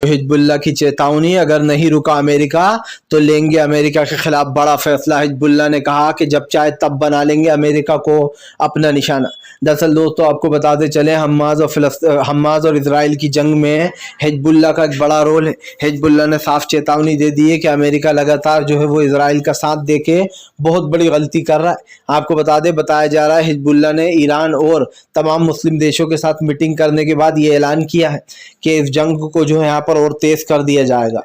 Hezbollah की चेतावनी, अगर नहीं रुका अमेरिका तो लेंगे अमेरिका के खिलाफ बड़ा फैसला। हिजबुल्ला ने कहा कि जब चाहे तब बना लेंगे अमेरिका को अपना निशाना। दरअसल दोस्तों आपको बताते चले, हमास और इजराइल की जंग में हिजबुल्ला का एक बड़ा रोल है। हिजबुल्ला ने साफ चेतावनी दे दी है कि अमेरिका लगातार जो है वो इजराइल का साथ देके बहुत बड़ी गलती कर रहा है। आपको बताया जा रहा है हिजबुल्ला ने ईरान और तमाम मुस्लिम देशों के साथ मीटिंग करने के बाद ये ऐलान किया है कि इस जंग को जो है यहाँ पर और तेज कर दिया जाएगा।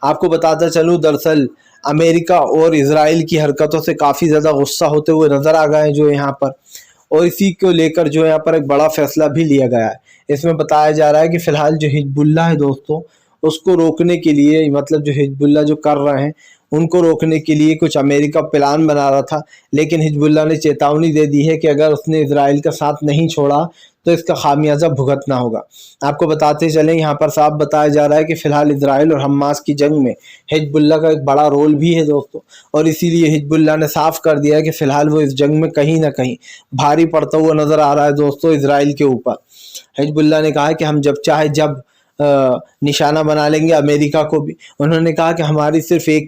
आपको बताता चलूं, दरअसल अमेरिका और इजराइल की हरकतों से काफ़ी ज़्यादा गुस्सा होते हुए नज़र आ गए जो यहाँ पर, और इसी को लेकर जो यहाँ पर एक बड़ा फैसला भी लिया गया है। इसमें बताया जा रहा है कि फ़िलहाल जो हिजबुल्ला है दोस्तों, उसको रोकने के लिए, मतलब जो हिजबुल्ला जो कर रहे हैं उनको रोकने के लिए कुछ अमेरिका प्लान बना रहा था, लेकिन हिजबुल्ला ने चेतावनी दे दी है कि अगर उसने इजराइल का साथ नहीं छोड़ा तो इसका खामियाजा भुगतना होगा। आपको बताते चलें, यहाँ पर साफ बताया जा रहा है कि फ़िलहाल इजराइल और हमास की जंग में हिजबुल्ला का एक बड़ा रोल भी है दोस्तों, और इसीलिए हिजबुल्ला ने साफ कर दिया है कि फ़िलहाल वो इस जंग में कहीं ना कहीं भारी पड़ता हुआ नज़र आ रहा है दोस्तों इजराइल के ऊपर। हिजबुल्ला ने कहा है कि हम जब चाहे जब निशाना बना लेंगे अमेरिका को भी। उन्होंने कहा कि हमारी सिर्फ एक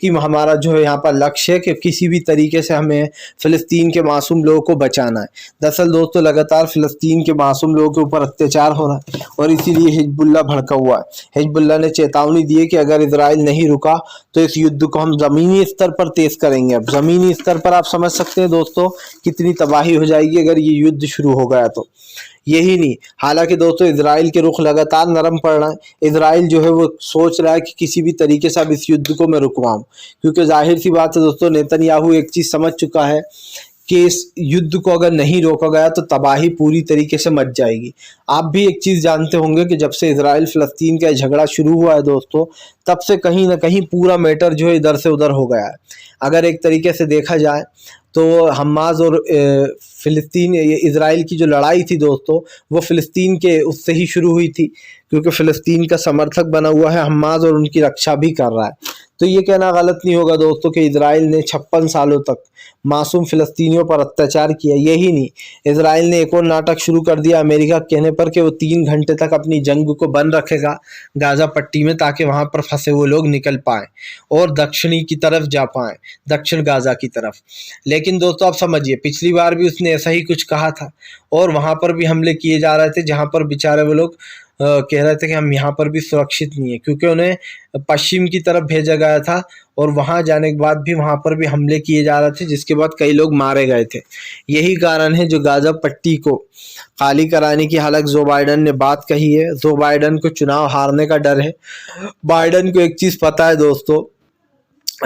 ही हमारा जो है यहाँ पर लक्ष्य है कि किसी भी तरीके से हमें फ़िलिस्तीन के मासूम लोगों को बचाना है। दरअसल दोस्तों लगातार फ़िलिस्तीन के मासूम लोगों के ऊपर अत्याचार हो रहा है और इसीलिए हिजबुल्ला भड़का हुआ है। हिजबुल्ला ने चेतावनी दी है कि अगर इजराइल नहीं रुका तो इस युद्ध को हम ज़मीनी स्तर पर तेज़ करेंगे। अब ज़मीनी स्तर पर आप समझ सकते हैं दोस्तों कितनी तबाही हो जाएगी अगर ये युद्ध शुरू हो गया तो। यही नहीं, हालांकि दोस्तों इजराइल के रुख लगातार नरम पड़ रहा है। इजराइल जो है वो सोच रहा है कि किसी भी तरीके से अब इस युद्ध को मैं रुकवाऊं, क्योंकि जाहिर सी बात है दोस्तों, नेतन्याहू एक चीज़ समझ चुका है कि इस युद्ध को अगर नहीं रोका गया तो तबाही पूरी तरीके से मच जाएगी। आप भी एक चीज़ जानते होंगे कि जब से इजराइल फ़लस्तीन का झगड़ा शुरू हुआ है दोस्तों, तब से कहीं ना कहीं पूरा मैटर जो है इधर से उधर हो गया है। अगर एक तरीके से देखा जाए तो हमास और फ़िलिस्तीन इजराइल की जो लड़ाई थी दोस्तों, वो फ़िलिस्तीन के उससे ही शुरू हुई थी, क्योंकि फ़िलिस्तीन का समर्थक बना हुआ है हमास और उनकी रक्षा भी कर रहा है। तो ये कहना गलत नहीं होगा दोस्तों कि इजराइल ने 56 सालों तक मासूम फ़िलिस्तीनियों पर अत्याचार किया। यही नहीं, इजराइल ने एक और नाटक शुरू कर दिया अमेरिका के कहने पर कि वो 3 घंटे तक अपनी जंग को बंद रखेगा गाज़ा पट्टी में, ताकि वहाँ पर फंसे हुए लोग निकल पाएँ और दक्षिणी की तरफ जा पाएँ, दक्षिण गाज़ा की तरफ। लेकिन दोस्तों आप समझिए, पिछली बार भी उसने ऐसा ही कुछ कहा था और वहाँ पर भी हमले किए जा रहे थे, जहाँ पर बेचारे वो लोग कह रहे थे कि हम यहाँ पर भी सुरक्षित नहीं है, क्योंकि उन्हें पश्चिम की तरफ भेजा गया था और वहाँ जाने के बाद भी वहाँ पर भी हमले किए जा रहे थे, जिसके बाद कई लोग मारे गए थे। यही कारण है जो गाज़ा पट्टी को खाली कराने की हालांकि जो बाइडन ने बात कही है। जो बाइडन को चुनाव हारने का डर है। बाइडन को एक चीज़ पता है दोस्तों,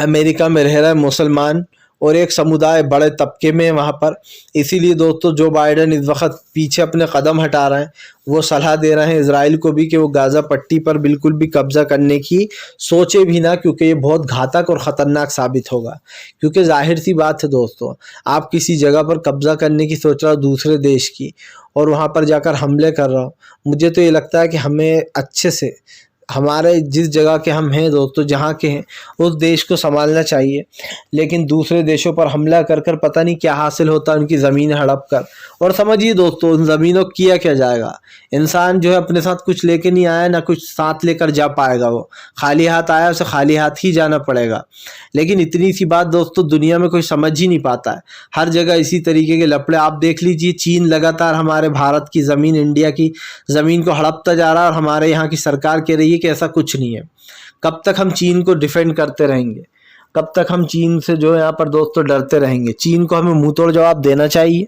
अमेरिका में रह रहे मुसलमान और एक समुदाय बड़े तबके में वहाँ पर, इसीलिए दोस्तों जो बाइडन इस वक्त पीछे अपने कदम हटा रहे हैं, वो सलाह दे रहे हैं इजराइल को भी कि वो गाज़ा पट्टी पर बिल्कुल भी कब्जा करने की सोचे भी ना, क्योंकि ये बहुत घातक और ख़तरनाक साबित होगा। क्योंकि जाहिर सी बात है दोस्तों, आप किसी जगह पर कब्जा करने की सोच रहे हो दूसरे देश की, और वहाँ पर जाकर हमले कर रहा हो, मुझे तो ये लगता है कि हमें अच्छे से हमारे जिस जगह के हम हैं दोस्तों, जहाँ के हैं, उस देश को संभालना चाहिए। लेकिन दूसरे देशों पर हमला कर कर पता नहीं क्या हासिल होता है उनकी ज़मीन हड़प कर। और समझिए दोस्तों, उन ज़मीनों को किया क्या जाएगा। इंसान जो है अपने साथ कुछ लेके नहीं आया, ना कुछ साथ लेकर जा पाएगा। वो खाली हाथ आया, उसे खाली हाथ ही जाना पड़ेगा। लेकिन इतनी सी बात दोस्तों दुनिया में कोई समझ ही नहीं पाता है। हर जगह इसी तरीके के लफड़े। आप देख लीजिए, चीन लगातार हमारे भारत की ज़मीन, इंडिया की ज़मीन को हड़पता जा रहा है और हमारे यहाँ की सरकार कह रही है कि ऐसा कुछ नहीं है। कब तक हम चीन को डिफेंड करते रहेंगे? कब तक हम चीन से जो है यहाँ पर दोस्तों डरते रहेंगे? चीन को हमें मुंह तोड़ जवाब देना चाहिए।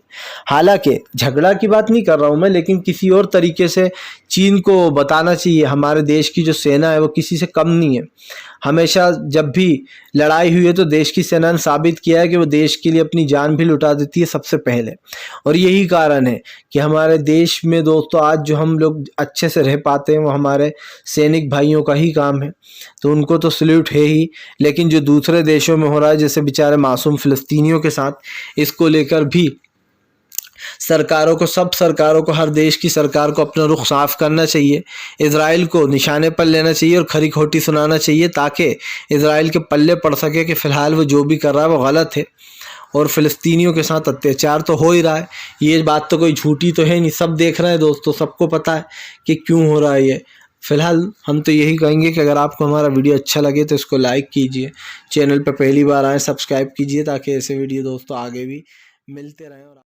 हालांकि झगड़ा की बात नहीं कर रहा हूँ मैं, लेकिन किसी और तरीके से चीन को बताना चाहिए हमारे देश की जो सेना है वो किसी से कम नहीं है। हमेशा जब भी लड़ाई हुई है तो देश की सेना ने साबित किया है कि वो देश के लिए अपनी जान भी लुटा देती है सबसे पहले। और यही कारण है कि हमारे देश में दोस्तों आज जो हम लोग अच्छे से रह पाते हैं वो हमारे सैनिक भाइयों का ही काम है, तो उनको तो सल्यूट है ही। लेकिन जो दूसरे देशों में हो रहा है, जैसे बेचारे मासूम फ़िलिस्तीनियों के साथ, इसको लेकर भी सरकारों को, सब सरकारों को, हर देश की सरकार को अपना रुख साफ करना चाहिए। इजराइल को निशाने पर लेना चाहिए और खरी खोटी सुनाना चाहिए, ताकि इजराइल के पल्ले पड़ सके कि फ़िलहाल वो जो भी कर रहा है वो गलत है। और फ़िलिस्तीनियों के साथ अत्याचार तो हो ही रहा है। ये बात तो कोई झूठी तो है नहीं, सब देख रहे हैं दोस्तों, सबको पता है कि क्यों हो रहा है ये। फ़िलहाल हम तो यही कहेंगे कि अगर आपको हमारा वीडियो अच्छा लगे तो इसको लाइक कीजिए, चैनल पर पहली बार आए सब्सक्राइब कीजिए, ताकि ऐसे वीडियो दोस्तों आगे भी मिलते रहें। और